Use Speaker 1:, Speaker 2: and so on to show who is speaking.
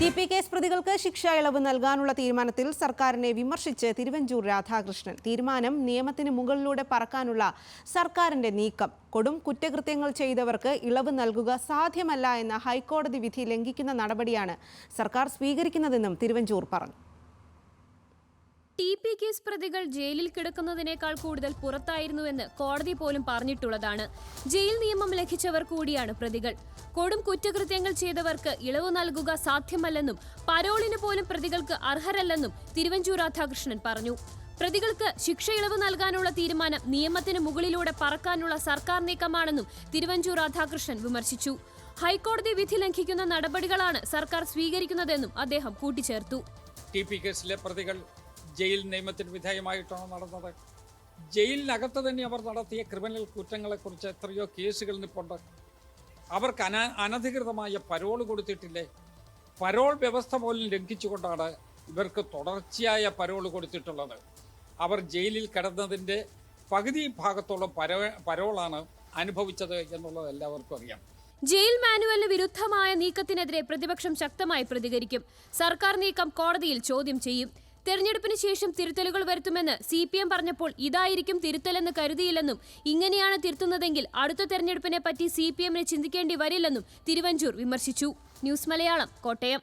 Speaker 1: TP. Case പ്രതികൾക്ക് ശിക്ഷാ ഇളവ് നൽകാനുള്ള തീരുമാനത്തിൽ സർക്കാരിനെ വിമർശിച്ച് തിരുവഞ്ചൂർ രാധാകൃഷ്ണൻ. തീരുമാനം നിയമത്തിന് മുകളിലൂടെ പറക്കാനുള്ള സർക്കാരിന്റെ നീക്കം. കൊടും കുറ്റകൃത്യങ്ങൾ ചെയ്തവർക്ക് ഇളവ് നൽകുക സാധ്യമല്ല എന്ന ഹൈക്കോടതി വിധി ലംഘിക്കുന്ന നടപടിയാണ് സർക്കാർ സ്വീകരിക്കുന്നതെന്നും തിരുവഞ്ചൂർ പറഞ്ഞു.
Speaker 2: ടി.പി. കേസ് പ്രതികൾ ജയിലിൽ കിടക്കുന്നതിനേക്കാൾ കൂടുതൽ പുറത്തായിരുന്നുവെന്ന് കോടതി പോലും പറഞ്ഞിട്ടുള്ളതാണ്. ജയിൽ നിയമം ലംഘിച്ചവർ കൂടിയാണ് പ്രതികൾ. കൊടും കുറ്റകൃത്യങ്ങൾ ചെയ്തവർക്ക് ഇളവ് നൽകുക സാധ്യമല്ലെന്നും പരോളിന് പോലും പ്രതികൾക്ക് അർഹരല്ലെന്നും തിരുവഞ്ചൂർ രാധാകൃഷ്ണൻ പറഞ്ഞു. പ്രതികൾക്ക് ശിക്ഷ ഇളവ് നൽകാനുള്ള തീരുമാനം നിയമത്തിന് മുകളിലൂടെ പറക്കാനുള്ള സർക്കാർ നീക്കമാണെന്നും തിരുവഞ്ചൂർ രാധാകൃഷ്ണൻ വിമർശിച്ചു. ഹൈക്കോടതി വിധി ലംഘിക്കുന്ന നടപടികളാണ് സർക്കാർ സ്വീകരിക്കുന്നതെന്നും അദ്ദേഹം കൂട്ടിച്ചേർത്തു.
Speaker 3: ടി.പി. കേസിലെ പ്രതികൾ ജയിൽ നിയമത്തിന് വിധേയമായിട്ടാണ് നടന്നത്. ജയിലിനകത്ത് തന്നെ അവർ നടത്തിയ ക്രിമിനൽ കുറ്റങ്ങളെക്കുറിച്ച് എത്രയോ കേസുകൾ നിൽപ്പുണ്ട്. അവർക്ക് അനധികൃതമായ പരോൾ കൊടുത്തിട്ടില്ലേ? പരോൾ വ്യവസ്ഥ പോലും ലംഘിച്ചുകൊണ്ടാണ് ഇവർക്ക് തുടർച്ചയായ പരോൾ കൊടുത്തിട്ടുള്ളത്. അവർ ജയിലിൽ കിടന്നതിൻ്റെ പകുതി ഭാഗത്തോളം പരോളാണ് അനുഭവിച്ചത് എന്നുള്ളത് എല്ലാവർക്കും അറിയാം.
Speaker 2: ജയിൽ മാനുവലിന് വിരുദ്ധമായ നീക്കത്തിനെതിരെ പ്രതിപക്ഷം ശക്തമായി പ്രതികരിക്കും. സർക്കാർ നീക്കം കോടതിയിൽ ചോദ്യം ചെയ്യും. തെരഞ്ഞെടുപ്പിന് ശേഷം തിരുത്തലുകൾ വരുത്തുമെന്ന് CPM പറഞ്ഞപ്പോൾ ഇതായിരിക്കും തിരുത്തലെന്ന് കരുതിയില്ലെന്നും ഇങ്ങനെയാണ് തിരുത്തുന്നതെങ്കിൽ അടുത്ത തെരഞ്ഞെടുപ്പിനെ പറ്റി CPM ചിന്തിക്കേണ്ടി വരില്ലെന്നും തിരുവഞ്ചൂർ വിമർശിച്ചു. ന്യൂസ് മലയാളം, കോട്ടയം.